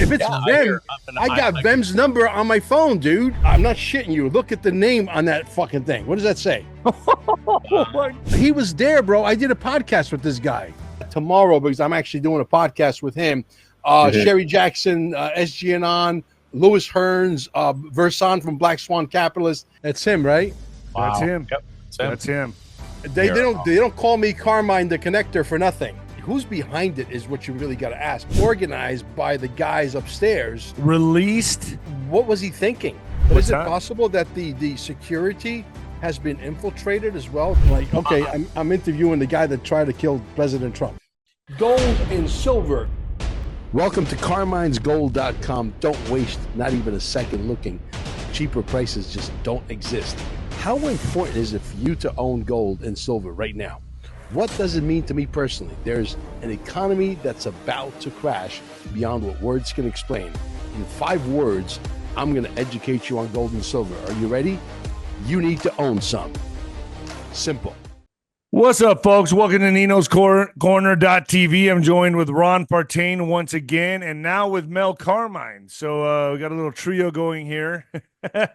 If it's Vem, I got Vem's number on my phone, dude. I'm not shitting you. Look at the name on that fucking thing. What does that say? He was there, bro. I did a podcast with this guy tomorrow because I'm actually doing a podcast with him. Sherry Jackson, SGN, Louis Hearns, Verson from Black Swan Capitalist. That's him, right? Wow. That's him. Yep. That's him. They don't call me Carmine the Connector for nothing. Who's behind it is what you really got to ask. Organized by the guys upstairs. Released. What was he thinking? Is it possible that the security has been infiltrated as well? Like, okay, I'm interviewing the guy that tried to kill President Trump. Gold and silver. Welcome to Carmine'sGold.com. Don't waste not even a second looking. Cheaper prices just don't exist. How important is it for you to own gold and silver right now? What does it mean to me personally? There's an economy that's about to crash beyond what words can explain. In 5 words, I'm going to educate you on gold and silver. Are you ready? You need to own some. Simple. What's up, folks? Welcome to Nino's Corner.tv. I'm joined with Ron Partain once again, and now with Mel Carmine. So we got a little trio going here. This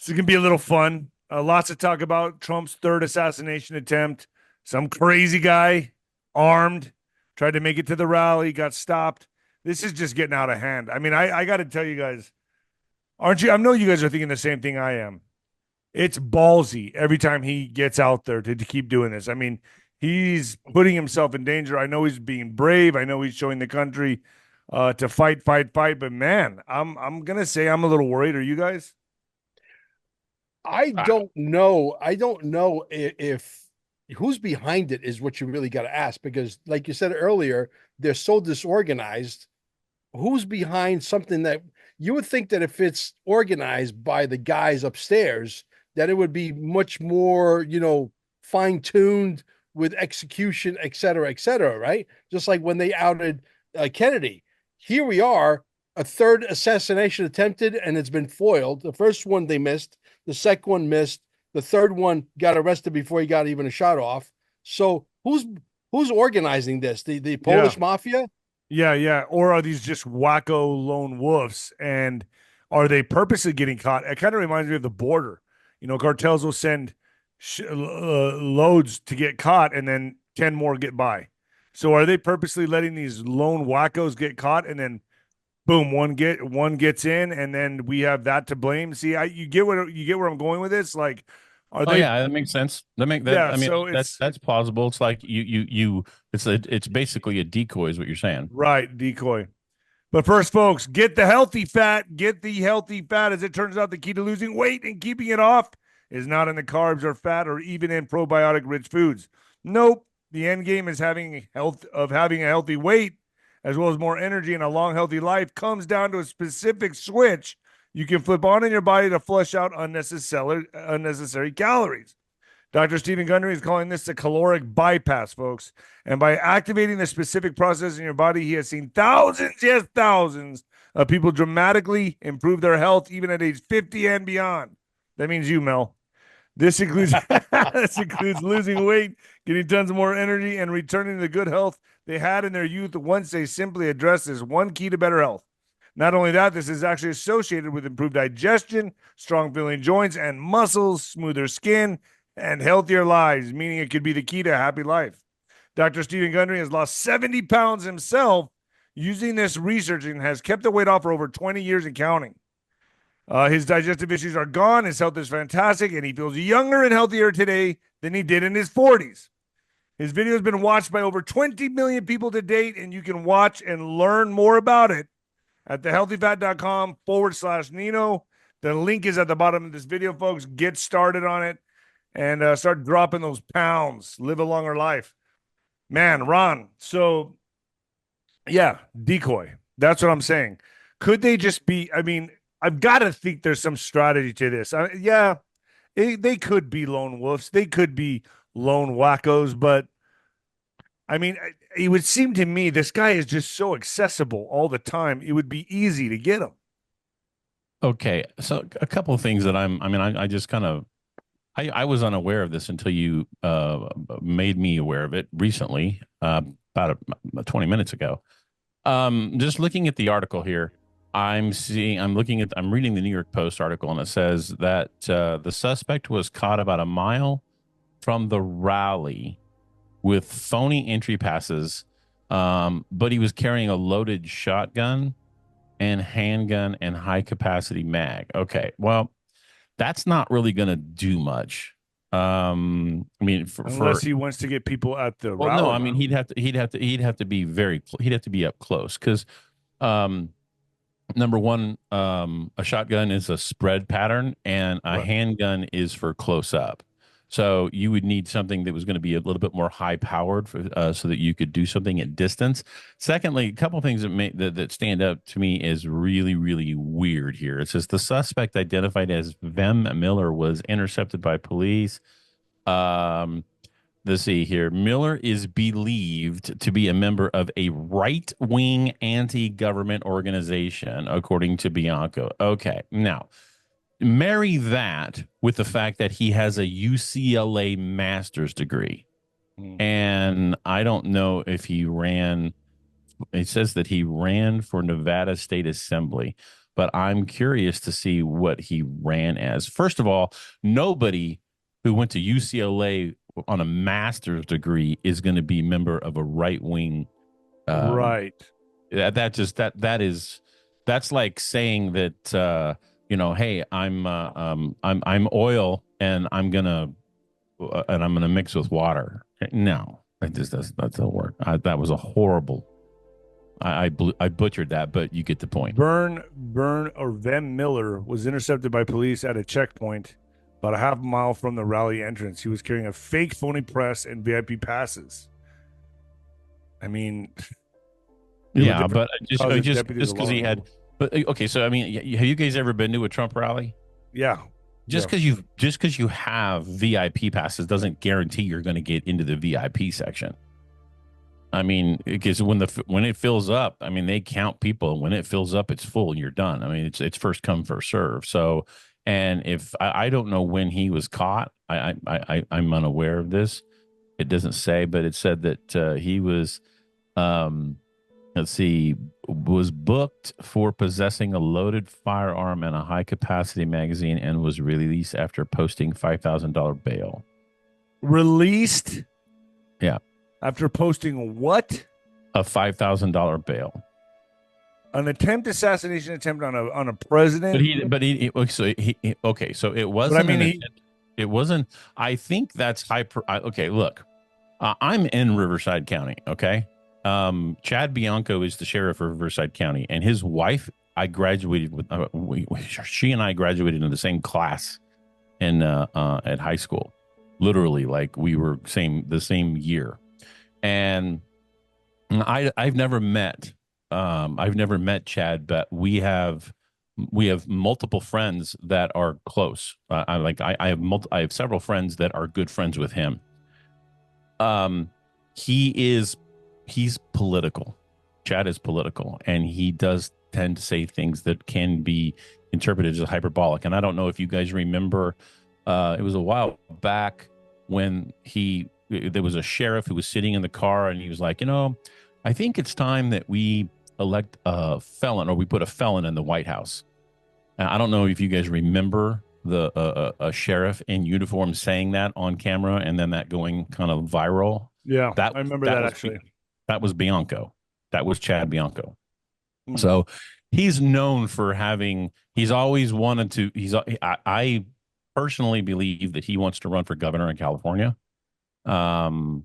is going to be a little fun. Lots to talk about. Trump's third assassination attempt. Some crazy guy, armed, tried to make it to the rally, got stopped. This is just getting out of hand. I mean, I got to tell you guys, aren't you? I know you guys are thinking the same thing I am. It's ballsy every time he gets out there to keep doing this. I mean, he's putting himself in danger. I know he's being brave. I know he's showing the country to fight. But man, I'm gonna say I'm a little worried. Are you guys? I don't know. I don't know if who's behind it is what you really got to ask, because like you said earlier, they're so disorganized. Who's behind something that you would think that if it's organized by the guys upstairs, that it would be much more, fine-tuned with execution, et cetera, right? Just like when they outed Kennedy. Here we are, a third assassination attempted, and it's been foiled. The first one they missed. The second one missed. The third one got arrested before he got even a shot off. So who's organizing this? The Polish mafia? Yeah. Or are these just wacko lone wolves? And are they purposely getting caught? It kind of reminds me of the border. Cartels will send loads to get caught, and then 10 more get by. So are they purposely letting these lone wackos get caught, and then boom, one gets in, and then we have that to blame? See, you get where I'm going with this? Like, are they? Yeah, that makes sense. That's plausible. It's like it's basically a decoy, is what you're saying, right? Decoy. But first, folks, get the healthy fat. Get the healthy fat. As it turns out, the key to losing weight and keeping it off is not in the carbs or fat or even in probiotic-rich foods. Nope. The end game is having a healthy weight, as well as more energy and a long, healthy life, comes down to a specific switch you can flip on in your body to flush out unnecessary calories. Dr. Stephen Gundry is calling this the caloric bypass, folks. And by activating the specific process in your body, he has seen thousands of people dramatically improve their health, even at age 50 and beyond. That means you, Mel. This includes losing weight, getting tons of more energy, and returning to the good health they had in their youth once they simply addressed this one key to better health. Not only that, this is actually associated with improved digestion, strong feeling joints and muscles, smoother skin, and healthier lives, meaning it could be the key to a happy life. Dr. Stephen Gundry has lost 70 pounds himself using this research and has kept the weight off for over 20 years and counting. His digestive issues are gone, his health is fantastic, and he feels younger and healthier today than he did in his 40s. His video has been watched by over 20 million people to date, and you can watch and learn more about it at thehealthyfat.com/Nino. The link is at the bottom of this video, folks. Get started on it and start dropping those pounds. Live a longer life. Man, Ron, so, yeah, decoy. That's what I'm saying. Could they just be, I've got to think there's some strategy to this. They could be lone wolves. They could be lone wackos, but it would seem to me this guy is just so accessible all the time. It would be easy to get him. Okay, so a couple of things that I just kind of, I was unaware of this until you made me aware of it recently, about 20 minutes ago. Just looking at the article here, I'm reading the New York Post article, and it says that the suspect was caught about a mile from the rally with phony entry passes, but he was carrying a loaded shotgun and handgun and high capacity mag. Okay, well, that's not really going to do much. I mean, Unless he wants to get people at the well, no, I rally. mean he'd have to be he'd have to be up close because um, number one, a shotgun is a spread pattern, and a Right. handgun is for close up. So you would need something that was going to be a little bit more high powered so that you could do something at distance. Secondly, a couple of things that stand out to me is really weird here. It says the suspect identified as Vem Miller was intercepted by police. Um, let's see here. Miller is believed to be a member of a right wing anti government organization, according to Bianco. Okay. Now, marry that with the fact that he has a UCLA master's degree. Hmm. And I don't know if he ran, it says that he ran for Nevada State Assembly, but I'm curious to see what he ran as. First of all, nobody who went to UCLA on a master's degree is going to be a member of a right wing. Um, Right. that's like saying that hey, I'm oil and I'm gonna mix with water. No, that doesn't work. That was a horrible. I butchered that, but you get the point. Burn, or Van Miller was intercepted by police at a checkpoint about a half mile from the rally entrance. He was carrying a fake phony press and VIP passes. I mean, people Yeah, but causing deputies just because he alarm. had, but okay. So I mean, have you guys ever been to a Trump rally? Yeah, yeah. Just because you have VIP passes doesn't guarantee you're going to get into the VIP section. I mean, because when it fills up, I mean they count people. When it fills up, it's full and you're done. I mean, it's first come first serve. So, and if I don't know when he was caught, I'm unaware of this. It doesn't say, but it said that he was um, let's see, was booked for possessing a loaded firearm and a high capacity magazine and was released after posting $5,000 bail. Released Yeah, after posting what? a $5,000 bail. An assassination attempt on a president. Okay, so it But I wasn't mean, an attempt. It wasn't. I think that's hyper. Okay, look, I'm in Riverside County. Okay, Chad Bianco is the sheriff of Riverside County, and his wife. I graduated with. She and I graduated in the same class in at high school. Literally, like we were the same year, and I've never met Chad, but we have multiple friends that are close. I have several friends that are good friends with him. Um, he is he's political. Chad is political, and he does tend to say things that can be interpreted as hyperbolic. And I don't know if you guys remember, it was a while back when there was a sheriff who was sitting in the car, and he was like, I think it's time that we elect a felon, or we put a felon in the White House. And I don't know if you guys remember a sheriff in uniform saying that on camera, and then that going kind of viral. Yeah, That I remember that that was actually. that was Bianco. That was Chad Bianco. Hmm. So he's known for having. He's always wanted to. I personally believe that he wants to run for governor in California. Um,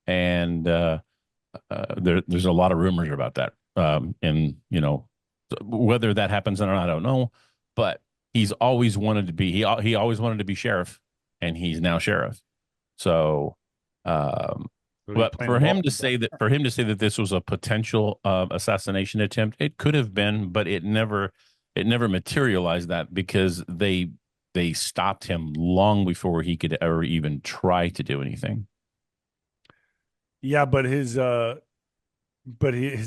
and there's a lot of rumors about that. And whether that happens or not, I don't know. But he's always wanted to be. He always wanted to be sheriff, and he's now sheriff. So, So he's but playing ball. for him to say that this was a potential assassination attempt, it could have been, but it never materialized that because they stopped him long before he could ever even try to do anything. Yeah, but his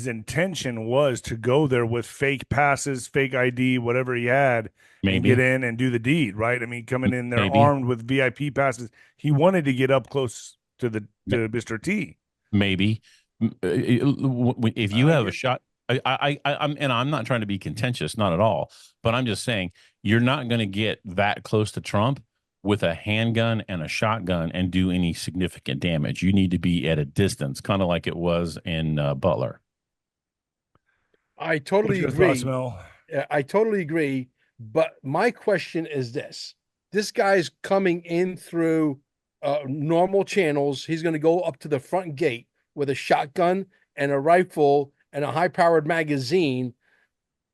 intention was to go there with fake passes, fake ID, whatever he had, and get Maybe, in and do the deed, right? I mean, coming in there maybe, armed with VIP passes, he wanted to get up close to Mr. T. maybe. If you I have a get shot, I'm not trying to be contentious, not at all, but I'm just saying you're not going to get that close to Trump with a handgun and a shotgun and do any significant damage. You need to be at a distance, kind of like it was in Butler. I What's totally your thoughts, agree. Mel? I totally agree. But my question is this: this guy's coming in through normal channels. He's going to go up to the front gate with a shotgun and a rifle and a high-powered magazine.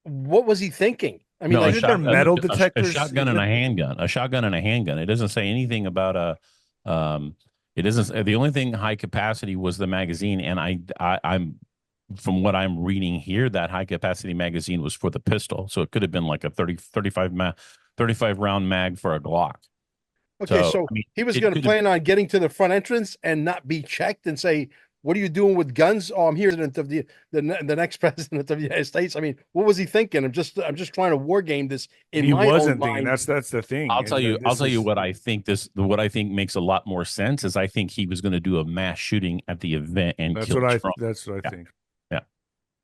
What was he thinking? I mean, No, like, Isn't there metal a detectors? shotgun and a handgun. A shotgun and a handgun. It doesn't say anything about it doesn't. The only thing high capacity was the magazine, and I'm from what I'm reading here, that high capacity magazine was for the pistol, so it could have been like a 35 round mag for a Glock. okay, So so I mean, he was it going to could have. plan on getting to the front entrance and not be checked and say, "What are you doing with guns?" Oh, I'm here, president of the next president of the United States. I mean, what was he thinking? I'm just trying to war game this in He my own wasn't thinking. mind. That's the thing. I'll tell you. I'll This tell you is what I think. What I think makes a lot more sense is I think he was going to do a mass shooting at the event and kill Trump. that's what I Yeah, think. yeah,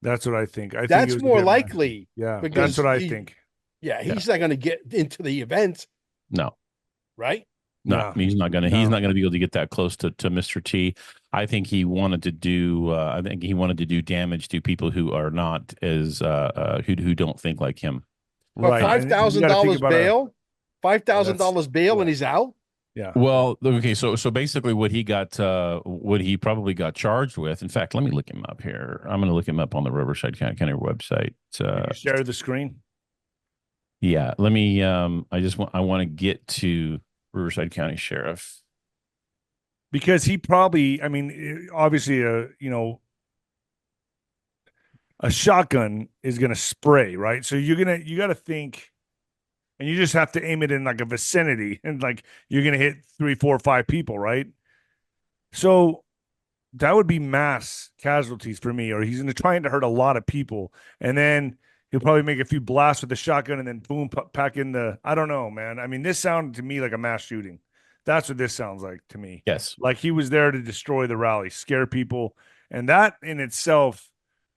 That's what I think. I think it That's was a more bit much. likely Yeah, that's because what I think. yeah, yeah. he's not going to get into the event, No, right? no, No, he's not gonna. He's no. not gonna be able to get that close to Mr. T. I think he wanted to do. I think he wanted to do damage to people who are not as who don't think like him. But Right. five And you thousand got to think dollars about a bail, five thousand that's dollars bail, yeah. and he's out. Yeah. Well, okay, so basically, what he probably got charged with. In fact, let me look him up here. I'm going to look him up on the Riverside County website. Can you share the screen? Yeah, let me. I want to get to Riverside County Sheriff. Because he probably, I mean, obviously a shotgun is going to spray, right? So you got to think, and you just have to aim it in like a vicinity, and like you're going to hit 3, 4, 5 people, right? So that would be mass casualties for me, or he's going to trying to hurt a lot of people, and then he'll probably make a few blasts with the shotgun, and then boom, pack in the. I don't know, man. I mean, this sounded to me like a mass shooting. That's what this sounds like to me. Yes. Like he was there to destroy the rally, scare people, and that in itself,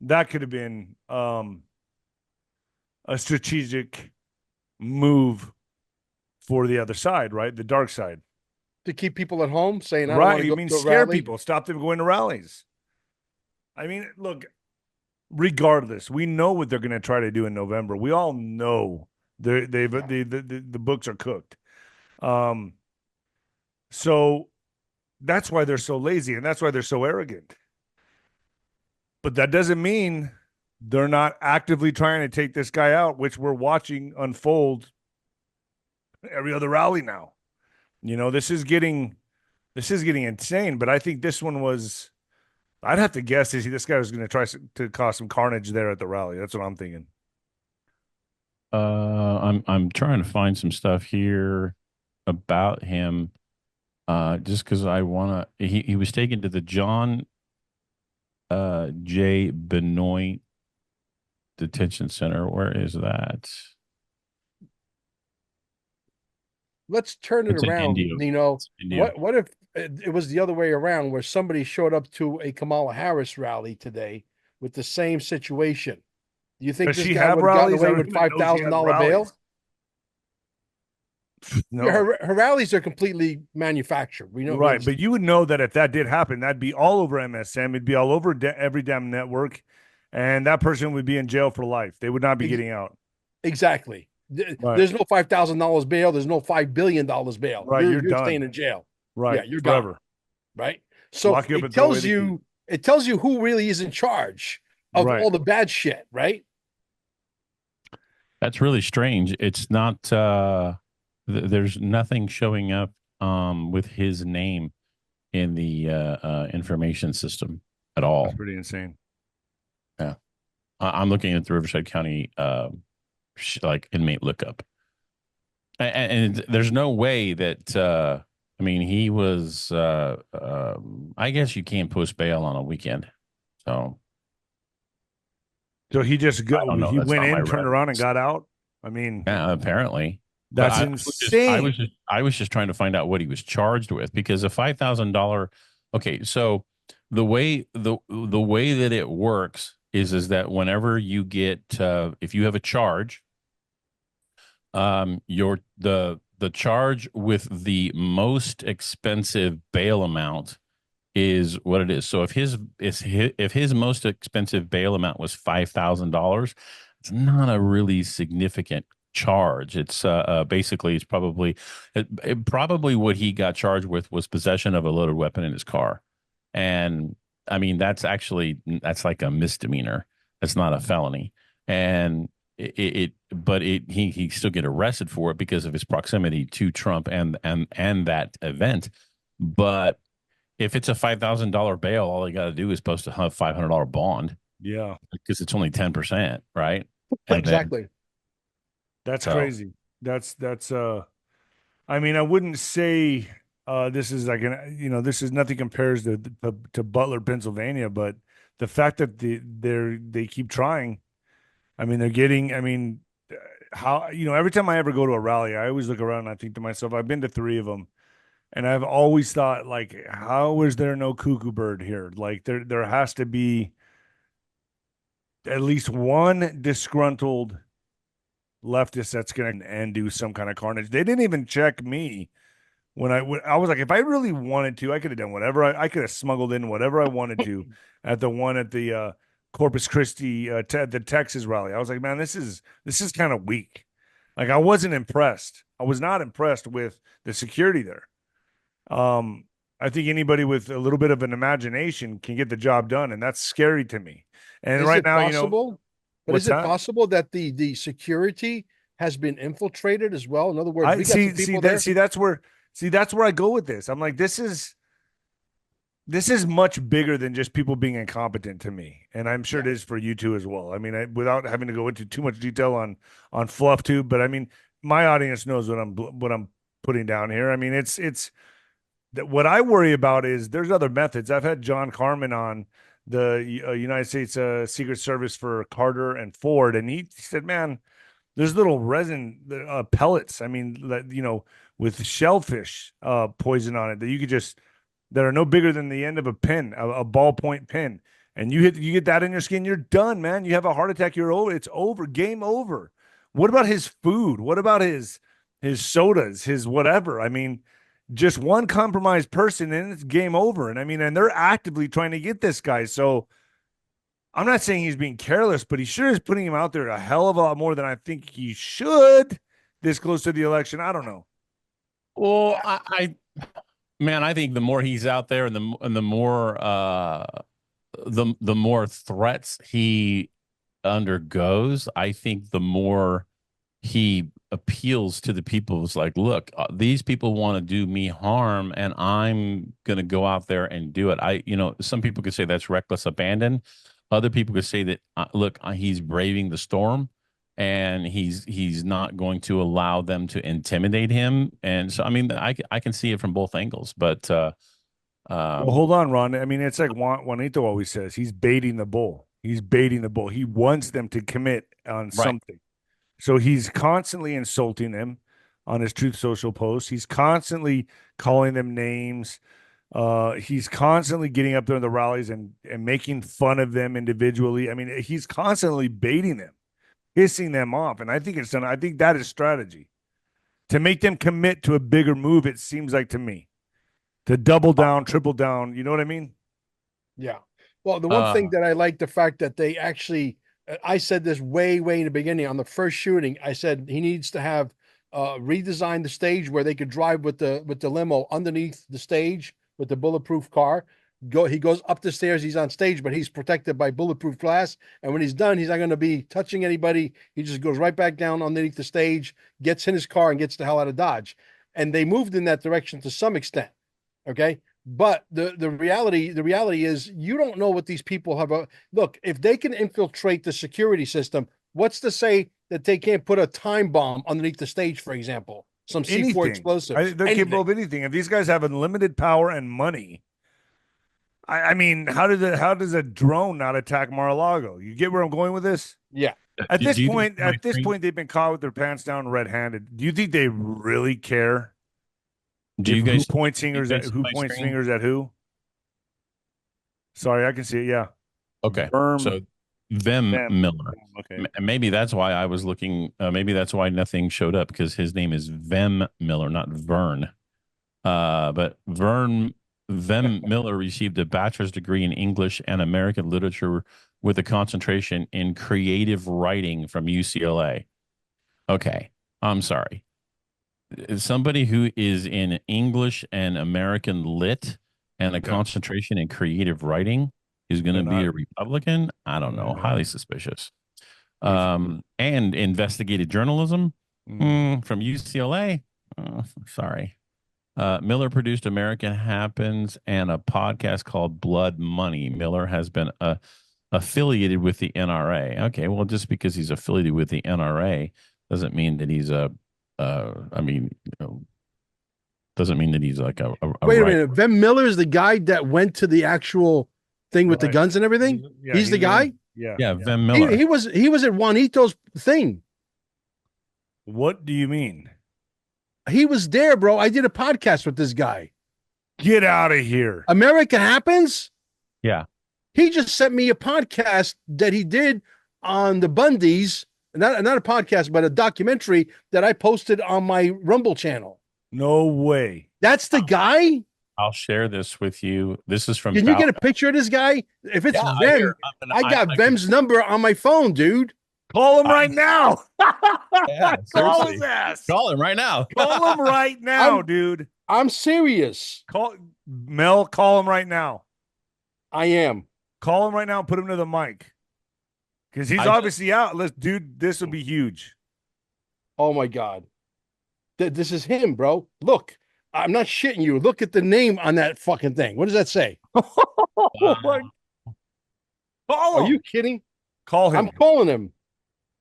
that could have been a strategic move for the other side, right? The dark side. To keep people at home, saying, "I don't want Right. to I go mean, to a scare rally." people, stop them going to rallies. I mean, look, regardless, we know what they're going to try to do in November. We all know the books are cooked. So that's why they're so lazy and that's why they're so arrogant. But that doesn't mean they're not actively trying to take this guy out, which we're watching unfold every other rally now. You know, this is getting insane, but I think this one was. I'd have to guess is this guy was going to try to cause some carnage there at the rally. That's what I'm thinking. I'm trying to find some stuff here about him. Just because I wanna. He was taken to the John J. Benoit Detention Center. Where is that? Let's turn it It's in around, India. Nino. It's in India. What if it was the other way around, where somebody showed up to a Kamala Harris rally today with the same situation? Do you think Does this she guy have would have gotten rallies? I away don't with even five know she thousand has dollar bail? rallies. Yeah, No. her rallies are completely manufactured. We know, Right, but you would know that if that did happen, that'd be all over MSM. It'd be all over every damn network, and that person would be in jail for life. They would not be ex- getting out. exactly. Right, There's no $5,000 bail. There's no $5 billion bail. right. You're You're you're done. staying in jail. Yeah, Right, you're gone. forever. Right. So Lock you up it and throw away tells the key. you who really is in charge of Right. all the bad shit. Right. That's really strange. It's not. There's nothing showing up with his name in the information system at That's all. pretty insane. Yeah, I'm looking at the Riverside County like inmate lookup, and there's no way that. I mean, he was. I guess you can't post bail on a weekend, so So he just I don't know. he That's went not my in, turned around, and reference. got out. I mean, Yeah, apparently. But that's I insane. was just I was just trying to find out what he was charged with because a $5,000. Okay, so the way that it works is that whenever you get if you have a charge, your the charge with the most expensive bail amount is what it is. So if his most expensive bail amount was $5,000, it's not a really significant charge. It's basically probably what he got charged with was possession of a loaded weapon in his car, and I mean that's like a misdemeanor. That's not a felony, and he still get arrested for it because of his proximity to Trump and that event, but if it's a $5,000 bail, all you got to do is post a $500 bond Yeah, because it's only 10%, right? And then Exactly. that's so crazy. That's I mean, I wouldn't say this is like this is nothing compares to Butler, Pennsylvania, but the fact that they keep trying. I mean, they're getting. I mean, how every time I ever go to a rally, I always look around and I think to myself, I've been to three of them, and I've always thought like, how is there no cuckoo bird here? Like there has to be at least one disgruntled leftist that's going to and do some kind of carnage. They didn't even check me when I was like, if I really wanted to, I could have done whatever. I could have smuggled in whatever I wanted to at the one at the Corpus Christi the Texas rally. I was like, man, this is kind of weak. Like I wasn't impressed. I was not impressed with the security there. Um, I think anybody with a little bit of an imagination can get the job done, and that's scary to me. And Is right it now, possible? But what's is it that? possible that the security has been infiltrated as well? In other words, I we got some see people that there. see that's where I go with this. I'm like, this is much bigger than just people being incompetent to me, and I'm sure Yeah. it is for you too as well. I mean, without having to go into too much detail on fluff too, but I mean, my audience knows what I'm putting down here. I mean, it's that what I worry about is there's other methods. I've had John Carmen on the United States Secret Service for Carter and Ford, and he said, man, there's little resin pellets. I mean, that with shellfish poison on it that are no bigger than the end of a pin, a ballpoint pin, and you get that in your skin, you're done, man. You have a heart attack, you're over. It's over, game over. What about his food? What about his sodas, his whatever? I mean, just one compromised person and it's game over. And I mean, and they're actively trying to get this guy. So I'm not saying he's being careless, but he sure is putting him out there a hell of a lot more than I think he should this close to the election. I don't know. well, man, I think the more he's out there and the more the more threats he undergoes, I think the more he appeals to the people who's like, look, these people want to do me harm and I'm going to go out there and do it. Some people could say that's reckless abandon. Other people could say that, look, he's braving the storm and he's not going to allow them to intimidate him. And so, I mean, I can see it from both angles, but Well, um, hold on, Ron. I mean, it's like Juanito always says, he's baiting the bull. He's baiting the bull. He wants them to commit on right. something. So he's constantly insulting them on his Truth Social posts. He's constantly calling them names. He's constantly getting up there in the rallies and making fun of them individually. I mean, he's constantly baiting them, pissing them off. And I think it's done. I think that is strategy to make them commit to a bigger move. It seems like to me to double down, triple down. You know what I mean? Yeah. Well, the one thing Uh, that I like the fact that they actually, I said this way in the beginning on the first shooting. I said he needs to have redesigned the stage where they could drive with the limo underneath the stage with the bulletproof car. He goes up the stairs. He's on stage, but he's protected by bulletproof glass. And when he's done, he's not going to be touching anybody. He just goes right back down underneath the stage, gets in his car, and gets the hell out of Dodge. And they moved in that direction to some extent. Okay. But the reality is you don't know what these people have. Look, if they can infiltrate the security system, what's to say that they can't put a time bomb underneath the stage, for example, some C4 Anything. explosives, They're capable anything. of anything. If these guys have unlimited power and money, I mean, how does a drone not attack Mar-a-Lago? You get where I'm going with this? Yeah. At this do you think point, at this point, they've been caught with their pants down, red-handed. Do you think they really care do if you guys do you guys see who my points screen? fingers at who? Sorry, I can see it. Yeah, Okay. So Berm. Vem Them. Miller. Okay. Maybe that's why I was looking. Maybe that's why nothing showed up because his name is Vem Miller, not Vern. But Vem Miller received a bachelor's degree in English and American literature with a concentration in creative writing from UCLA. Okay, I'm sorry. Somebody who is in English and American lit and a Yeah. concentration in creative writing is going to They're be not. a Republican? I don't know. Uh, Highly suspicious. he's. And investigative journalism Mm, from UCLA. Sorry. Miller produced American Happens and a podcast called Blood Money. Miller has been affiliated with the NRA. Okay, well, just because he's affiliated with the NRA doesn't mean that he's I mean, doesn't mean that he's like a Wait a right. minute. Vem Miller is the guy that went to the actual thing with the right. guns and everything. Yeah. He's the guy. Yeah. Yeah, Yeah. Vem He, Miller. he was at Juanito's thing. What do you mean? He was there, bro. I did a podcast with this guy. Get out of here. America Happens. Yeah. He just sent me a podcast that he did on the Bundys. Not a podcast, but a documentary that I posted on my Rumble channel. No way. That's the guy. I'll share this with you. This is from Can you get a picture of this guy? If it's Yeah, Vem, I got Vem's number on my phone, dude. Call him right now. Yeah, Call seriously. his ass. Call him right now. Call him right now, dude. I'm serious. Call Mel. Call him right now. I am. Call him right now and put him to the mic. Because he's obviously out. Dude, this would be huge. Oh my God. This is him, bro. Look, I'm not shitting you. Look at the name on that fucking thing. What does that say? Call him. Are you kidding? Call him. I'm calling him.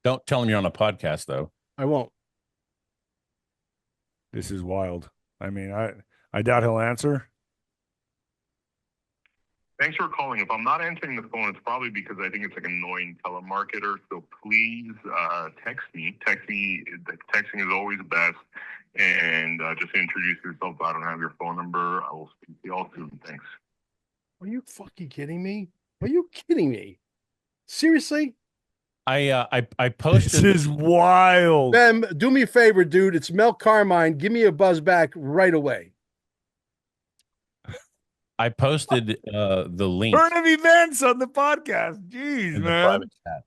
Don't tell him you're on a podcast, though. I won't. This is wild. I mean, I doubt he'll answer. Thanks for calling. If I'm not answering the phone, it's probably because I think it's like an annoying telemarketer. So please text me. Texting is always best. And just introduce yourself. I don't have your phone number. I will speak to you all soon. Thanks. Are you fucking kidding me? Are you kidding me? Seriously? I posted. This is wild. Vem, do me a favor, dude. It's Mel Carmine. Give me a buzz back right away. I posted the link Turn of events on the podcast. Jeez, in the man. private chat.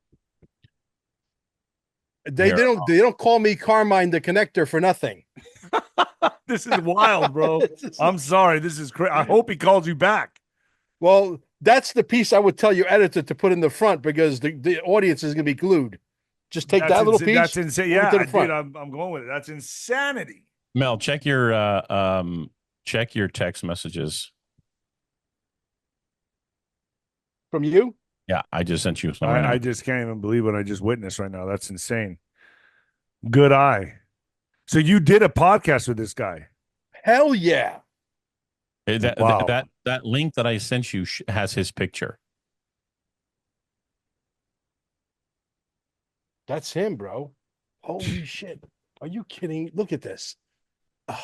They don't call me Carmine the connector for nothing. This is wild, bro. I'm sorry. This is crazy. I hope he calls you back. Well, that's the piece I would tell your editor to put in the front because the audience is going to be glued. Just take that little piece. That's insane. Yeah, to the front. dude, I'm going with it. That's insanity. Mel, check your text messages. From you? Yeah, I just sent you some. I just can't even believe what I just witnessed right now. That's insane. Good eye. So you did a podcast with this guy? Hell yeah. That link that I sent you has his picture. That's him, bro. Holy shit. Are you kidding? Look at this. Oh,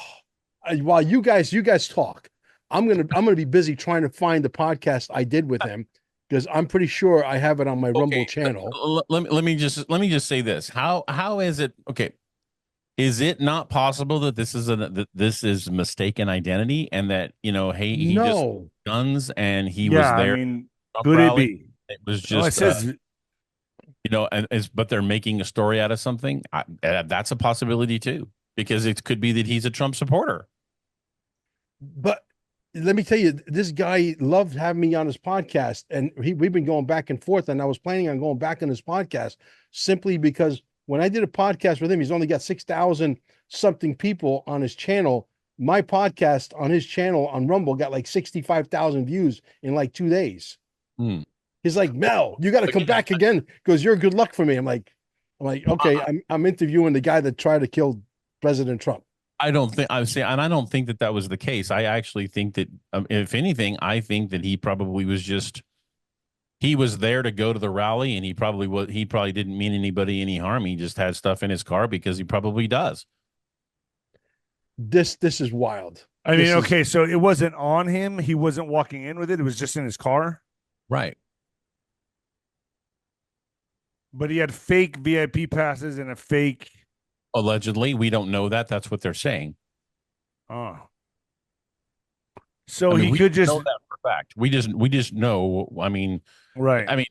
while you guys talk, I'm gonna be busy trying to find the podcast I did with him because I'm pretty sure I have it on my Rumble channel. Let me just say this. How is it? Okay. Is it not possible that this is mistaken identity and that, hey, he just guns and he was there? I mean, could it be? It was just, but they're making a story out of something. That's a possibility too, because it could be that he's a Trump supporter. But let me tell you, this guy loved having me on his podcast, and we've been going back and forth, and I was planning on going back on his podcast simply because when I did a podcast with him, he's only got 6,000 something people on his channel. My podcast on his channel on Rumble got like 65,000 views in like 2 days. He's like, Mel, you got to come back again because you're good luck for me. I'm like, okay, I'm interviewing the guy that tried to kill President Trump. I don't think that was the case. I actually think that, if anything, I think that he probably was he was there to go to the rally, and he probably didn't mean anybody any harm. He just had stuff in his car because he probably does. This is wild. I mean, okay, so it wasn't on him. He wasn't walking in with it. It was just in his car. Right. But he had fake VIP passes and a fake. Allegedly, we don't know that. That's what they're saying. Oh, so I mean, he we could don't just know that for a fact. We just know. right. I mean,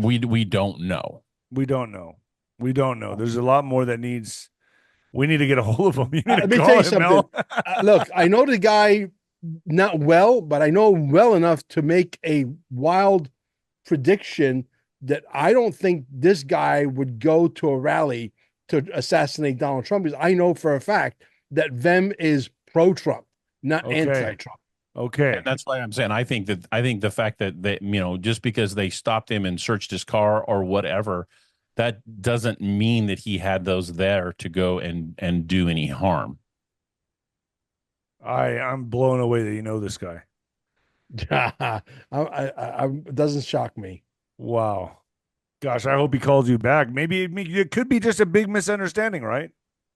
we don't know. We don't know. We don't know. There's a lot more that needs. We need to get a hold of him. You need to Let me tell call you him, something. Mel. Look, I know the guy not well, but I know him well enough to make a wild prediction that I don't think this guy would go to a rally to assassinate Donald Trump, because I know for a fact that Vem is pro-Trump, not Okay. anti-Trump. And Okay. that's why I'm saying I think the fact that just because they stopped him and searched his car or whatever, that doesn't mean that he had those there to go and do any harm. I'm blown away that you know this guy. It doesn't shock me. Wow. Gosh, I hope he calls you back. Maybe it could be just a big misunderstanding, right?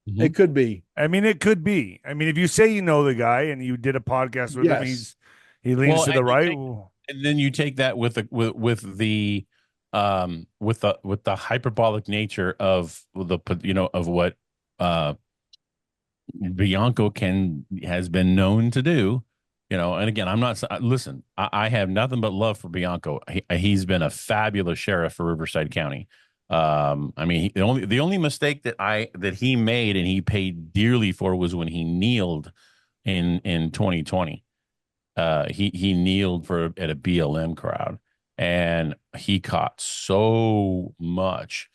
Mhm. It could be. I mean, it could be. I mean, if you say you know the guy and you did a podcast with him, Yes. he leans Well, to the right. Well, and then you take that with with the hyperbolic nature of of what uh Bianco has been known to do, and again, I'm not, listen, I have nothing but love for Bianco. He's been a fabulous sheriff for Riverside County. I mean, the only mistake that he made and he paid dearly for was when he kneeled in 2020. He kneeled at a BLM crowd, and he caught so much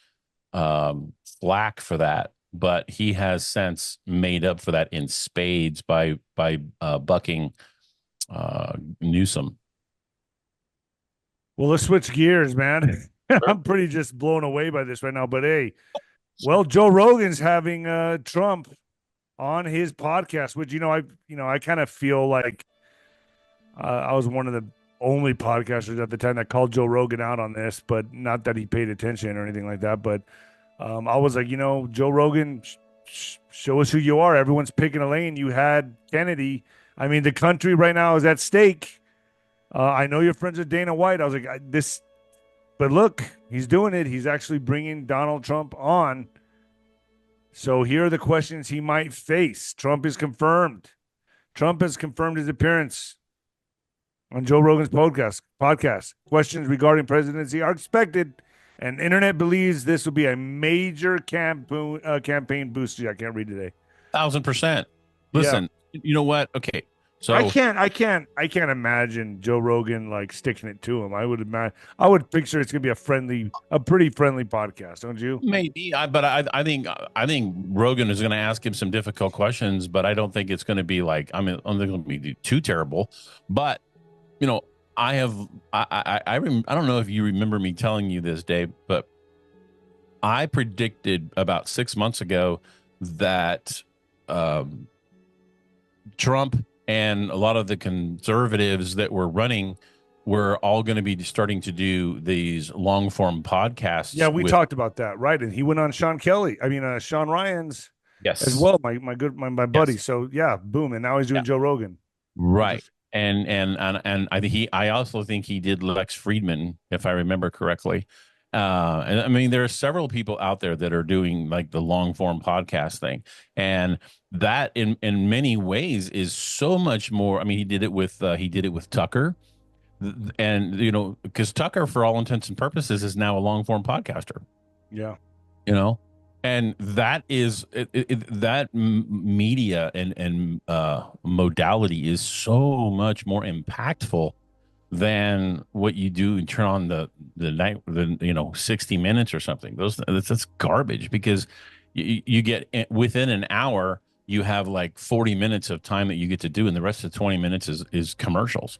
flack for that, but he has since made up for that in spades by bucking Newsom. well, let's switch gears, man. I'm pretty just blown away by this right now. But hey, well, Joe Rogan's having Trump on his podcast, which I kind of feel like I was one of the only podcasters at the time that called Joe Rogan out on this, but not that he paid attention or anything like that. But I was like, Joe Rogan, show us who you are. Everyone's picking a lane. You had Kennedy. I mean, the country right now is at stake. I know you're friends with Dana White. I was like, this, but look, he's doing it. He's actually bringing Donald Trump on. So here are the questions he might face. Trump is confirmed. Trump has confirmed his appearance on Joe Rogan's podcast. Questions regarding presidency are expected, and internet believes this will be a major campaign boost. I can't read today. 1,000%. Yeah. Listen, you know what? Okay, so I can't imagine Joe Rogan like sticking it to him. I would picture it's gonna be a pretty friendly podcast, don't you? maybe, but I think Rogan is going to ask him some difficult questions, but I don't think it's going to be like, I mean, I don't think it's going to be too terrible. But you know, I have I don't know if you remember me telling you this, Dave, but I predicted about 6 months ago that um, Trump and a lot of the conservatives that were running were all going to be starting to do these long form podcasts. Yeah, we talked about that, right? And he went on Sean Ryan's as Yes, well, my buddy. yes, So yeah, boom, and now he's doing yeah, Joe Rogan. right. Interesting. And I also think he did Lex Friedman, if I remember correctly. And I mean, there are several people out there that are doing like the long form podcast thing, and that in many ways is so much more. I mean, he did it with Tucker, and because Tucker, for all intents and purposes, is now a long form podcaster. Yeah. You know, and that is that media and modality is so much more impactful than what you do and turn on the night, 60 minutes or something. That's garbage, because you get within an hour you have like 40 minutes of time that you get to do, and the rest of 20 minutes is commercials.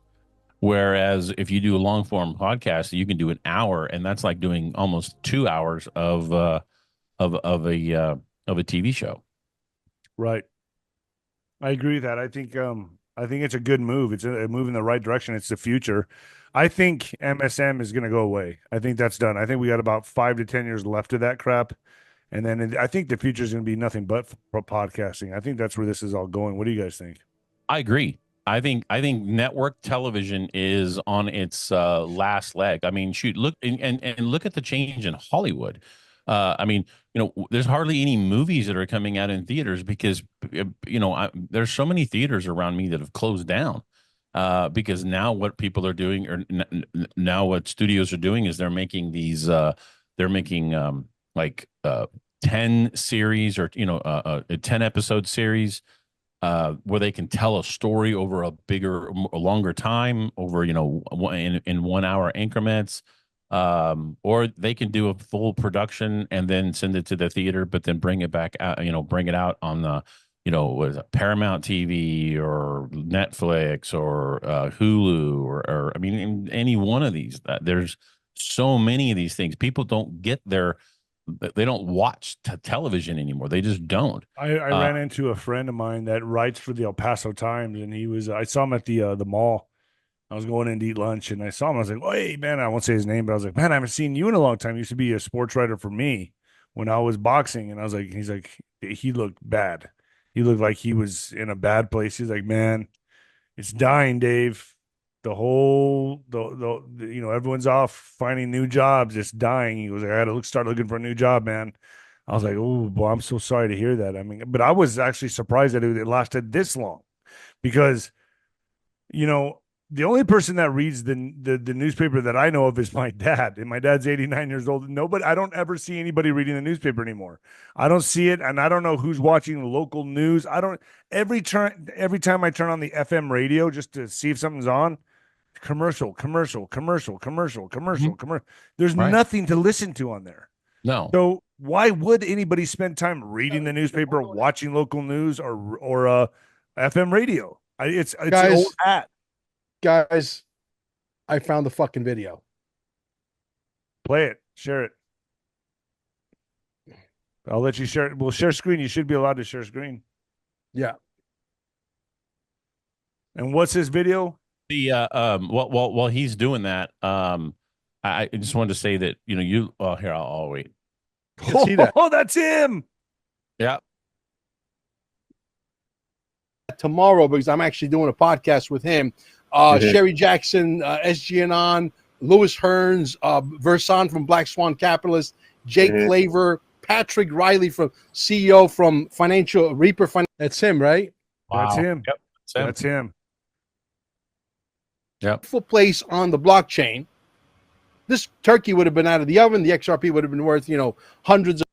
Whereas if you do a long form podcast, you can do an hour, and that's like doing almost 2 hours of a TV show. Right. I agree with that. I think it's a good move. It's a move in the right direction. It's the future. I think MSM is going to go away. I think that's done. I think we got about 5 to 10 years left of that crap. And then I think the future is going to be nothing but for podcasting. I think that's where this is all going. What do you guys think? I agree. I think network television is on its last leg. I mean, shoot, look and look at the change in Hollywood. I mean, there's hardly any movies that are coming out in theaters because there's so many theaters around me that have closed down. Because now what people are doing, or now what studios are doing, is they're making like 10 series, or a 10 episode series, where they can tell a story over a longer time, over in 1 hour increments, or they can do a full production and then send it to the theater, but then bring it back out, bring it out on the what is it, Paramount TV or Netflix or Hulu, or I mean, any one of these. There's so many of these things. People don't get they don't watch television anymore. They just don't. I ran into a friend of mine that writes for the El Paso Times, and I saw him at the mall. I was going in to eat lunch, and I saw him. I was like, "Oh, hey, man," I won't say his name, but I was like, "Man, I haven't seen you in a long time. You used to be a sports writer for me when I was boxing." And I was like, he's like, he looked bad. He looked like he was in a bad place. He's like, "Man, it's dying, Dave. Everyone's off finding new jobs. It's dying." He was like, "I got to start looking for a new job, man." I was like, "Oh, boy, I'm so sorry to hear that." I mean, but I was actually surprised that it lasted this long, because you know the only person that reads the newspaper that I know of is my dad, and my dad's 89 years old. Nobody, I don't ever see anybody reading the newspaper anymore. I don't see it, and I don't know who's watching the local news. I don't. Every time I turn on the FM radio just to see if something's on, commercial, commercial, commercial, commercial, commercial, Mhm. commercial. There's Right. nothing to listen to on there. No. So why would anybody spend time reading the newspaper, watching local news, or FM radio? It's an old Guys, hat. guys, I found the fucking video. Play it, share it. I'll let you share it. We'll share screen. You should be allowed to share screen. Yeah. And what's his video? While he's doing that, I just wanted to say that here, I'll wait. You can see that. Oh, that's him. Yeah. Tomorrow, because I'm actually doing a podcast with him. Sherry Jackson, SG Anon, Louis Hearns, Verson from Black Swan Capitalist, Jake Flavor, Patrick Riley from CEO from Financial Reaper. That's him, right? That's Wow. him. Yep. That's him. Yep. Full place on the blockchain. This turkey would have been out of the oven. The XRP would have been worth, hundreds of.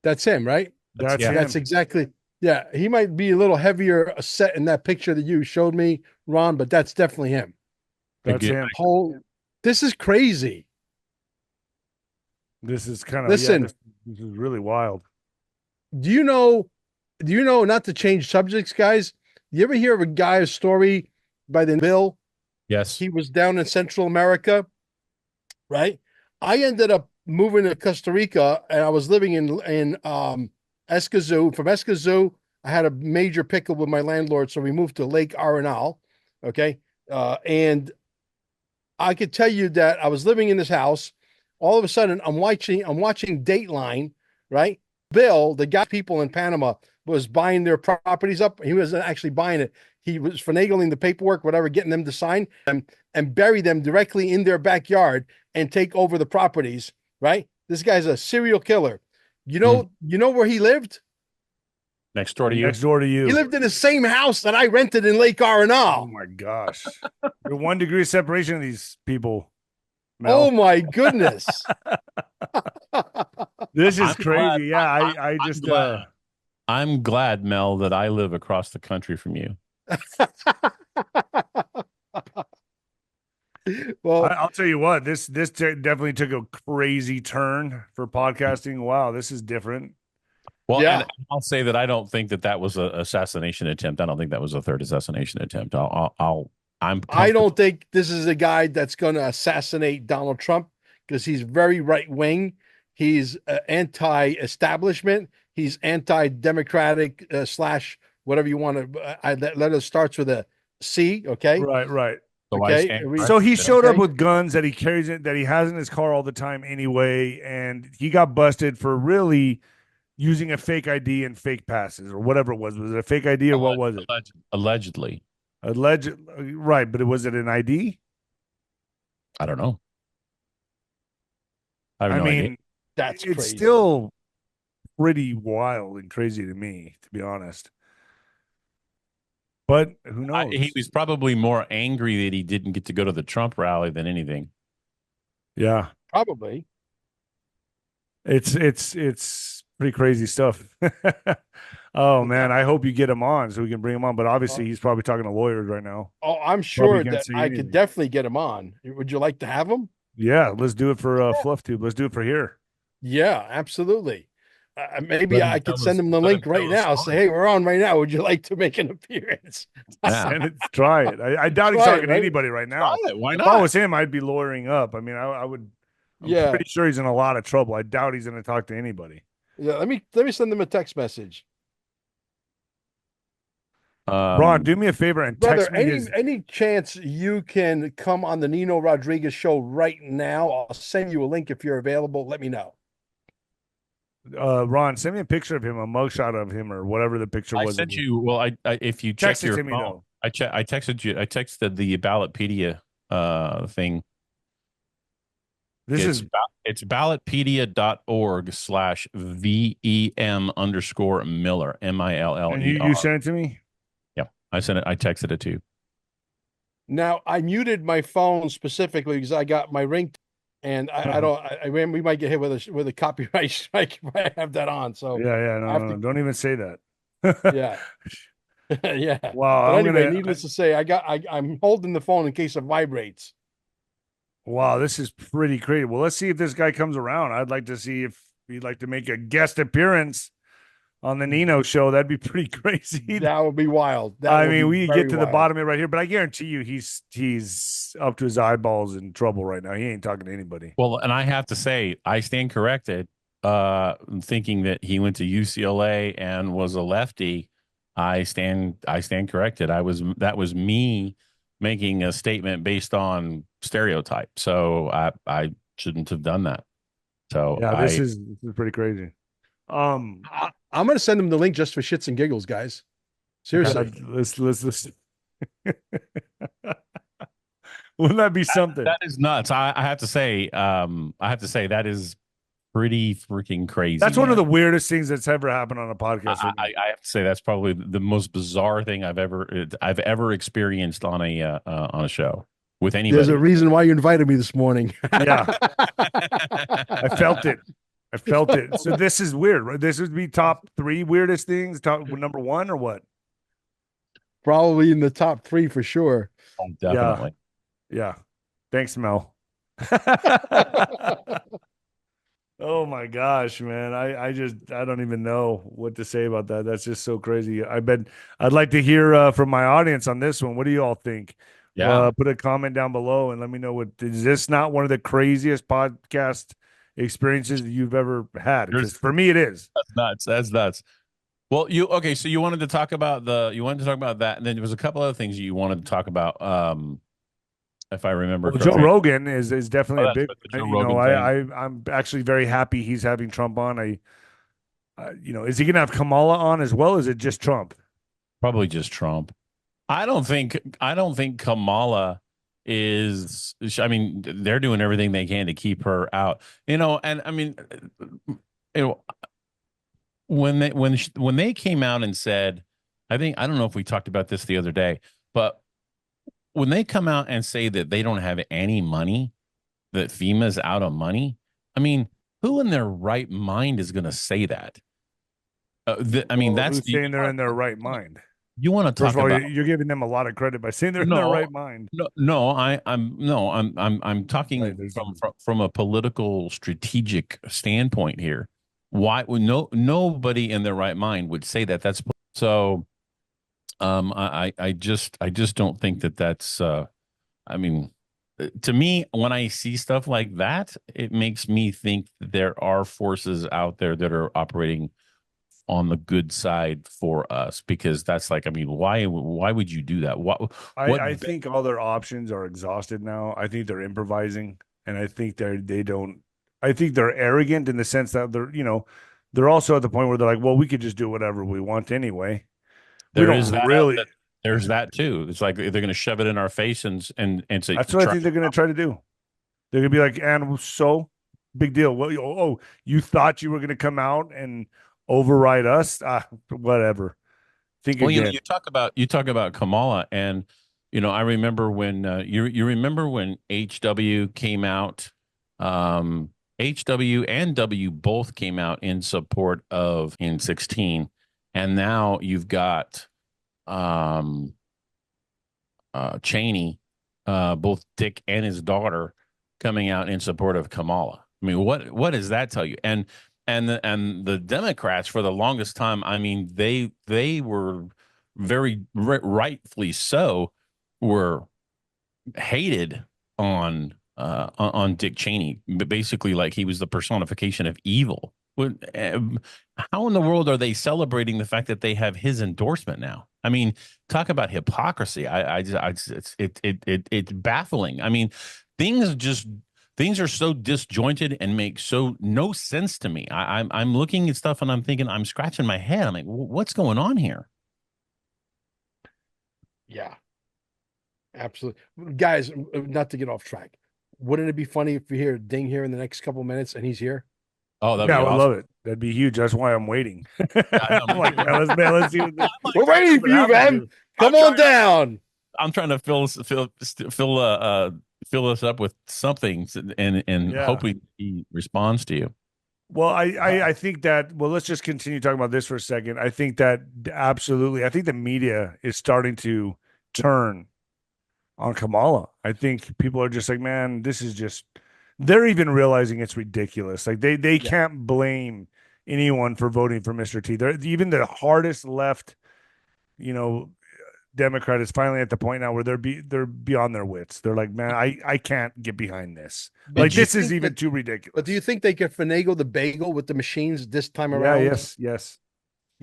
That's him, right? That's yeah. him. That's exactly. Yeah, he might be a little heavier set in that picture that you showed me, Ron, but that's definitely him. That's him. This is crazy. This is kind of Listen. this is really wild. Do you know, not to change subjects, guys? You ever hear of a story by the Bill? Yes. He was down in Central America, right? I ended up moving to Costa Rica, and I was living in Escazú. From Escazú, I had a major pickle with my landlord, so we moved to Lake Arenal. Okay, and I could tell you that I was living in this house. All of a sudden, I'm watching Dateline, right? Bill, the guy, people in Panama, was buying their properties up. He wasn't actually buying it. He was finagling the paperwork, whatever, getting them to sign them and bury them directly in their backyard and take over the properties, right? This guy's a serial killer. You know where he lived? Next door to you. Next door to you. He lived in the same house that I rented in Lake Arenal. Oh my gosh. You're 1 degree separation of these people. Mel. Oh my goodness. This is I'm crazy. glad. I just I'm glad, Mel, that I live across the country from you. Well, I'll tell you what, this definitely took a crazy turn for podcasting. Wow, this is different. Well, Yeah. and I'll say that I don't think that was an assassination attempt. I don't think that was a third assassination attempt. I don't think this is a guy that's going to assassinate Donald Trump, because he's very right wing. He's anti-establishment. He's anti-democratic slash whatever you want to. Let us starts with a C. Okay. Right. Okay. So he showed up with guns that he carries that he has in his car all the time anyway, and he got busted for really using a fake ID and fake passes or whatever it was. Was it a fake ID or what was it? Allegedly. Alleged, right? But was it an ID? I don't know. I have I no idea. mean, That's it's crazy. still pretty wild and crazy to me, to be honest. But who He knows? was probably more angry that he didn't get to go to the Trump rally than anything. Yeah, Probably. it's pretty crazy stuff. Oh Yeah. man, I hope you get him on so we can bring him on. But Uh, obviously, he's probably talking to lawyers right now. oh, I'm Probably sure can't that say I could anything. definitely get him on. Would you like to have him? Yeah, let's do it for Fluff Tube. Let's do it for here. Yeah, absolutely. Maybe Let him I could tell send us. him the Let him link right tell his now. Say, story. hey, we're on right now. Would you like to make an appearance? Yeah, Send it, try it. I doubt he's Try it, talking to right? anybody right try now. it. Why If I not? was him, I'd be lawyering up. I mean, I would. I'm Yeah. pretty sure he's in a lot of trouble. I doubt he's going to talk to anybody. Yeah. Let me send them a text message. Ron, Um, do me a favor and Brother, text me any his. any chance you can come on the Nino Rodriguez show right now? I'll send you a link if you're available. Let me know. Ron, send me a picture of him, a mugshot of him, or whatever the picture I was of sent him. you. Well, if you check Text it your to me phone, though. I texted you. I texted the Ballotpedia thing. This It's is, it's ballotpedia.org/VEM_Miller MILLER. and you sent it to me. Yeah, I sent it. I texted it to you. Now I muted my phone specifically because I got my ring, and I don't. We might get hit with a copyright strike if I have that on. So Yeah, yeah, I no, have no, to. no, don't even say that. Yeah, yeah. Wow, But I'm anyway, gonna. needless to say, I'm holding the phone in case it vibrates. Wow, this is pretty crazy. Well, let's see if this guy comes around. I'd like to see if he'd like to make a guest appearance on the Nino show. That'd be pretty crazy. That would be wild. That I would mean, be we very get to the wild. bottom of it right here, but I guarantee you, he's up to his eyeballs in trouble right now. He ain't talking to anybody. Well, and I have to say, I stand corrected. Thinking that he went to UCLA and was a lefty, I stand corrected. That was me making a statement based on stereotype. So I shouldn't have done that. So Yeah, I this is pretty crazy. Um, I'm going to send him the link just for shits and giggles, guys. Seriously. God, let's wouldn't that be something? that is nuts. I have to say that is pretty freaking crazy, That's one of man. the weirdest things that's ever happened on a podcast for me. I have to say that's probably the most bizarre thing I've ever experienced on a show with There's a anybody. reason why you invited me this morning. Yeah, I felt it. I felt it. So this is weird, right? This would be top three weirdest things, top number one or what? Probably in the top three for sure. Oh, Yeah, definitely. yeah. Thanks, Mel. Oh my gosh, man. I don't even know what to say about that. That's just so crazy. I bet I'd like to hear from my audience on this one. What do you all think? Yeah, Put a comment down below and let me know what is this not one of the craziest podcast experiences that you've ever had? Because there's for me it is. that's nuts. That's nuts. Well, okay. So you wanted to talk about that, and then there was a couple other things you wanted to talk about. If I remember Well, Joe correctly. Rogan is Oh, definitely a that's big what the Joe you know, Rogan thing. I'm actually very happy he's having Trump on. Is he gonna have Kamala on as well? Or is it just Trump? Probably just Trump. I don't think Kamala is. I mean, they're doing everything they can to keep her out. And I mean, you know, when they came out and said, I don't know if we talked about this the other day, but when they come out and say that they don't have any money, that FEMA's out of money, I mean, who in their right mind is going to say that? I mean, Well, that's who's saying they're in their right mind? you want to First talk of all, about. you're giving them a lot of credit by saying they're in their No, right mind. no, no. I'm no. I'm Right. talking from a political strategic standpoint here. Why would nobody in their right mind would say that? That's so. I just don't think that that's. I mean, to me, when I see stuff like that, it makes me think that there are forces out there that are operating on the good side for us, because that's like, I mean, why would you do that? I think all their options are exhausted now. I think they're improvising, and I think they don't. I think they're arrogant in the sense that they're also at the point where they're like, well, we could just do whatever we want anyway. We there don't is that really. There's that too. It's like they're going to shove it in our face and say, That's what I think they're going to try to do. They're going to be like, and so big deal. Well, you thought you were going to come out and override us? Whatever. Think Well, again. you talk about Kamala, and I remember when you remember when HW came out, HW and W both came out in support of in 16, and now you've got um Cheney, both Dick and his daughter coming out in support of Kamala. I mean, what does that tell you? And the Democrats for the longest time, I mean, they were very rightfully so were hated on Dick Cheney, but basically like he was the personification of evil. How in the world are they celebrating the fact that they have his endorsement now? I mean, talk about hypocrisy. It's baffling. I mean, things just things are so disjointed and make so no sense to me. I'm looking at stuff and I'm thinking, I'm scratching my head. I'm like, what's going on here? Yeah, absolutely. Guys, not to get off track. Wouldn't it be funny if we hear a ding here in the next couple minutes and he's here? Oh, that'd Yeah, be I would awesome. love it. That'd be huge. That's why I'm waiting. I know, I'm like, let's see what this, We're waiting for you, man. Come on down. I'm trying to fill us up with something and Yeah. hoping he responds to you. Well, I think that, well, let's just continue talking about this for a second. I think that absolutely, I think the media is starting to turn on Kamala. I think people are just like, man, this is just, they're even realizing it's ridiculous. Like they can't blame anyone for voting for Mr. T. They're even the hardest left, you know, Democrat is finally at the point now where they're beyond their wits. They're like, man, I can't get behind this. But Like do you this is think even that- too ridiculous. But do you think they could finagle the bagel with the machines this time Yeah, around? yes. Yes.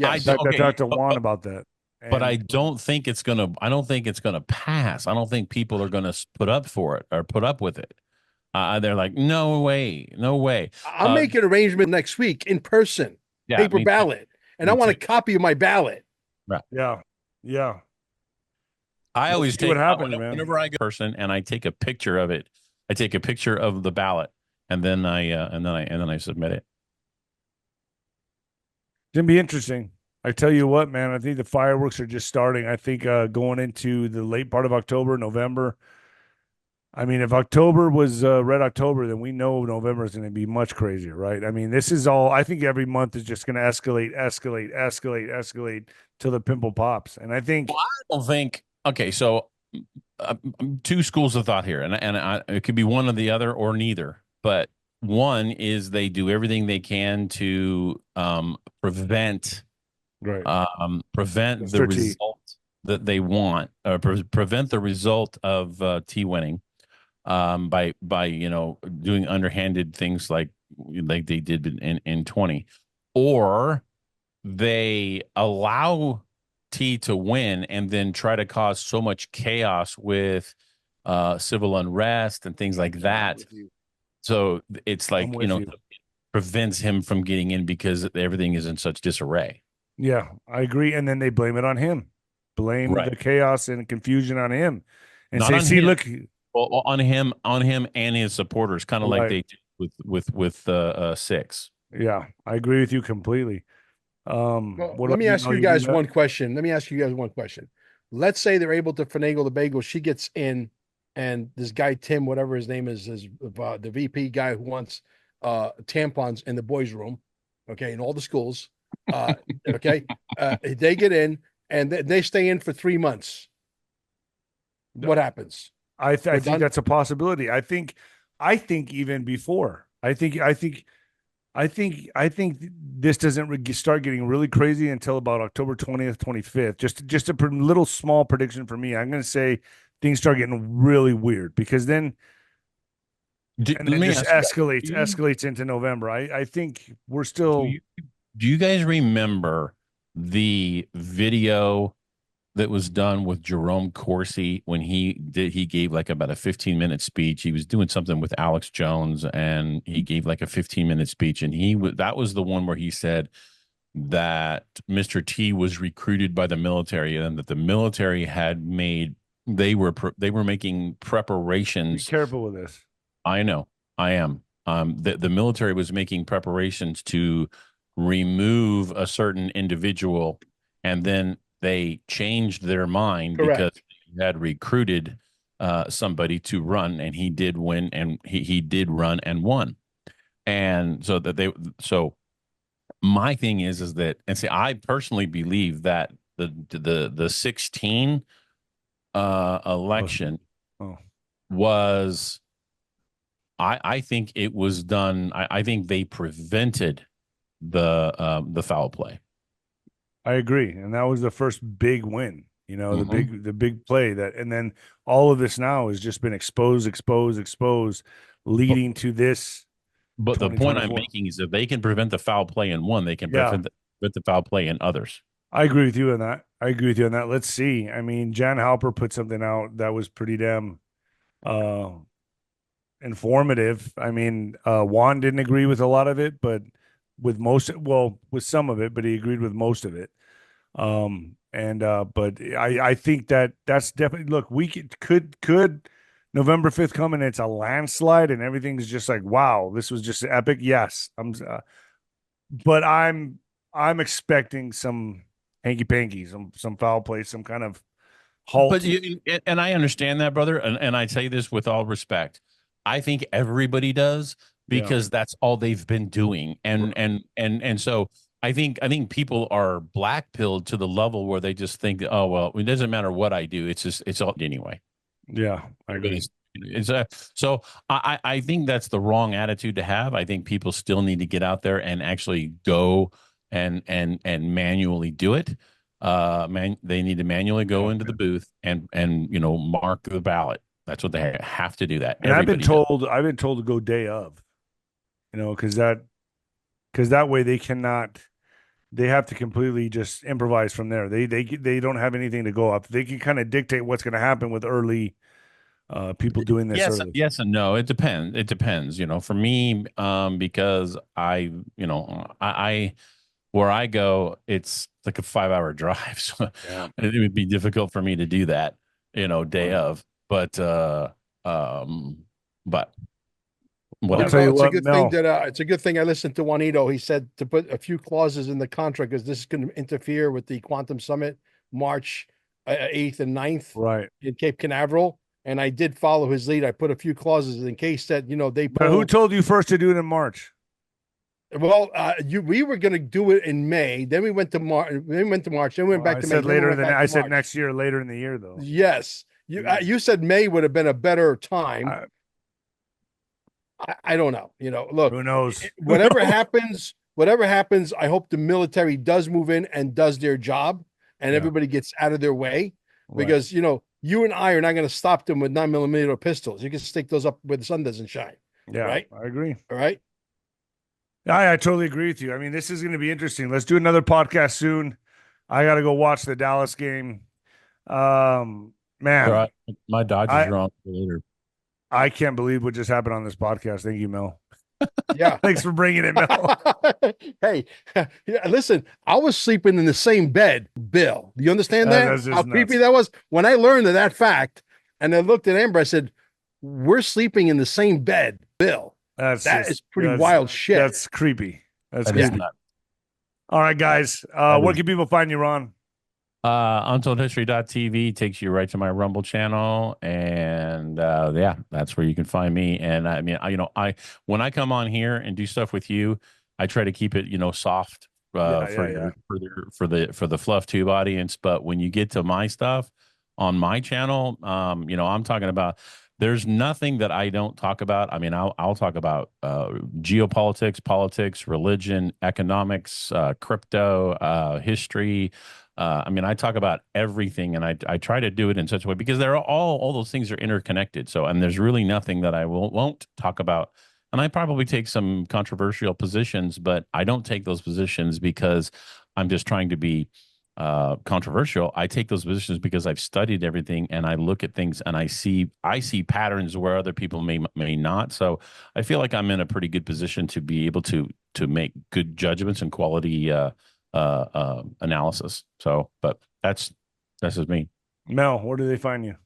I In fact, I okay, talked to Juan about that. but I And don't think it's gonna. I don't think it's gonna pass. I don't think people are gonna put up for it or put up with it. They're like, no way, no way. I'll make an arrangement next week in person, Yeah, paper me too. ballot, and Me I want a too. copy of my ballot. yeah. I always see what take happens, man. whenever I go person and I take a picture of it. I take a picture of the ballot and then I submit it. It's gonna be interesting. I tell you what, man, I think the fireworks are just starting. I think going into the late part of October, November. I mean, if October was Red October, then we know November is going to be much crazier, right? I mean, this is all, I think every month is just going to escalate till the pimple pops. And I think, Well, I don't think. Okay, so uh, two schools of thought here, and it could be one or the other or neither. But one is they do everything they can to prevent right, prevent the Mr. T. result that they want, or prevent the result of T winning by doing underhanded things like they did in 20, or they allow T to win and then try to cause so much chaos with civil unrest and things like that. So it's like, prevents him from getting in because everything is in such disarray. Yeah, I agree. And then they blame it on him, blame Right. the chaos and confusion on him, and Not say, on "See, him. look, Well, on him and his supporters, kind of like Right. they did with six. yeah, I agree with you completely." Well, What let me ask you guys got? one question. Let me ask you guys one question. Let's say they're able to finagle the bagel. She gets in, and this guy Tim, whatever his name is the VP guy who wants tampons in the boys' room. Okay, in all the schools. Okay, they get in and they stay in for 3 months. What happens? I We're think done? that's a possibility. I think even before. I think this doesn't start getting really crazy until about October 20th, 25th. Just a little small prediction for me. I'm going to say things start getting really weird because then Let then me just ask you, escalates into November. I think we're do still you, do you guys remember the video that was done with Jerome Corsi when he gave like about a 15-minute speech? He was doing something with Alex Jones and he gave like a 15-minute speech, and that was the one where he said that Mr. T was recruited by the military, and that the military had made they were making Be preparations. careful with this. I know, I am. The military was making preparations to remove a certain individual, and then they changed their mind because Correct. they had recruited somebody to run, and he did win, and he did run and won. And so that they so my thing is that, and see, I personally believe that the 16 Oh, election oh, was, I think it was done. I think they prevented the foul play. I agree, and that was the first big win. Mhm. The big play that, and then all of this now has just been exposed, But leading to this but the point I'm 2024. making is if they can prevent the foul play in one, they can Yeah, prevent the foul play in others. I agree with you on that. I agree with you on that. Let's see. I mean, Jan Halper put something out that was pretty damn uh informative. I mean, Juan didn't agree with a lot of it, but with some of it, but he agreed with most of it. And but I think that that's definitely, look, we could November 5th come and it's a landslide and everything's just like, wow, this was just epic. Yes, but I'm expecting some hanky panky, some foul play, some kind of But halt. and I understand that, brother, and I say this with all respect. I think everybody does Yeah. because that's all they've been doing, and so I think people are black pilled to the level where they just think, oh well, it doesn't matter what I do, it's all anyway. Yeah, I agree. It's so I think that's the wrong attitude to have. I think people still need to get out there and actually go and manually do it. They need to manually go Yeah. into the booth and mark the ballot. That's what they have to do. That And everybody does. I've been told to go day of, because that way they have to completely just improvise from there. They don't have anything to go up. They can kind of dictate what's going to happen with early people doing this Yes, early. yes, and no. It depends. It depends. For me, because I where I go, it's like a 5 hour drive, so Yeah. it would be difficult for me to do that, day Right. of. Um, but I'll Yeah, whatever. tell well, you what, Mel. it's a good thing I listened to Juanito. He said to put a few clauses in the contract because this is going to interfere with the Quantum Summit, March 8th and 9th Right. in Cape Canaveral. And I did follow his lead. I put a few clauses in case that, they But who pull. told you first to do it in March? Well, we were going to do it in May. Then we went to March. Then we went to March. Then we went Well, back I to May. said Then we later in went the. back I to said March. next year, later in the year, though. Yes, you said May would have been a better time. I, I don't know. Look, who knows? Who whatever knows? happens, whatever happens, I hope the military does move in and does their job, and Yeah. everybody gets out of their way. Right. Because you and I are not going to stop them with 9mm pistols. You can stick those up where the sun doesn't shine, Yeah. right? I agree. All right. I totally agree with you. I mean, this is going to be interesting. Let's do another podcast soon. I got to go watch the Dallas game. All Man, right, my Dodgers I are on later. I can't believe what just happened on this podcast. Thank you, Mel. Yeah. Thanks for bringing it, Mel. Hey, yeah, listen, I was sleeping in the same bed, Bill. Do you understand that? That's How just creepy nuts. that was? When I learned of that fact, and I looked at Amber, I said, we're sleeping in the same bed, Bill. That is pretty wild shit. That's creepy. That's That is creepy. not. All right, guys. That Where is can people find you, Ron? UntoldHistory.tv takes you right to my Rumble channel, and yeah, that's where you can find me. And I mean, I when I come on here and do stuff with you, I try to keep it soft Yeah, for yeah. the fluff tube audience. But when you get to my stuff on my channel, I'm talking about. There's nothing that I don't talk about. I mean, I'll talk about geopolitics, politics, religion, economics, crypto, history. I mean, I talk about everything, and I try to do it in such a way because they're all those things are interconnected. So, and there's really nothing that I won't talk about. And I probably take some controversial positions, but I don't take those positions because I'm just trying to be controversial. I take those positions because I've studied everything and I look at things and I see patterns where other people may not. So I feel like I'm in a pretty good position to be able to make good judgments and quality analysis. So, but that's just me. Mel, where do they find you?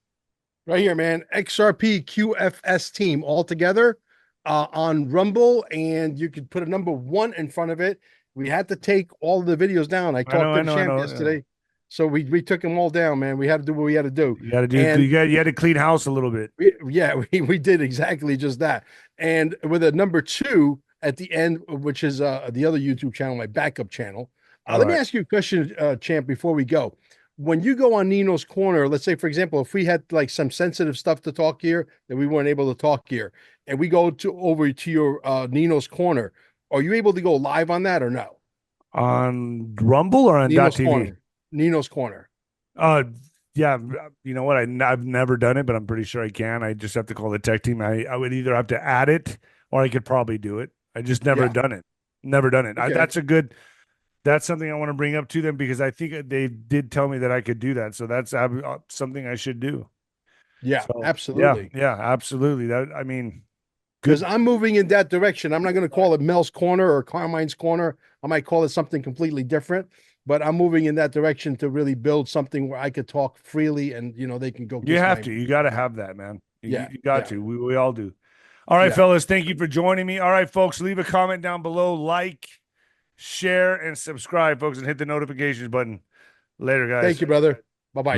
Right here, man. XRP QFS team all together on Rumble, and you could put a number 1 in front of it. We had to take all of the videos down. I talked to the champ yesterday, so we took them all down, man. We had to do what we had to do. You had to clean house a little bit. We did exactly just that. And with a number 2 at the end, which is the other YouTube channel, my backup channel. Let me ask you a question, champ, before we go. When you go on Nino's Corner, let's say, for example, if we had like some sensitive stuff to talk here that we weren't able to talk here, and we go over to your Nino's Corner, are you able to go live on that or no? On Rumble or on Nino's .tv? Corner. Nino's Corner. Yeah, you know what? I've never done it, but I'm pretty sure I can. I just have to call the tech team. I would either have to add it or I could probably do it. I just never done it. Never done it. Okay. That's something I want to bring up to them because I think they did tell me that I could do that. So that's something I should do. Yeah, So, absolutely. Yeah, absolutely. I mean, because I'm moving in that direction. I'm not going to call it Mel's Corner or Carmine's Corner. I might call it something completely different, but I'm moving in that direction to really build something where I could talk freely and, they can go. You have to. You got to have that, man. You got to. We all do. All right, fellas. Thank you for joining me. All right, folks. Leave a comment down below. Like, share, and subscribe, folks, and hit the notifications button. Later, guys. Thank you, brother. Bye-bye.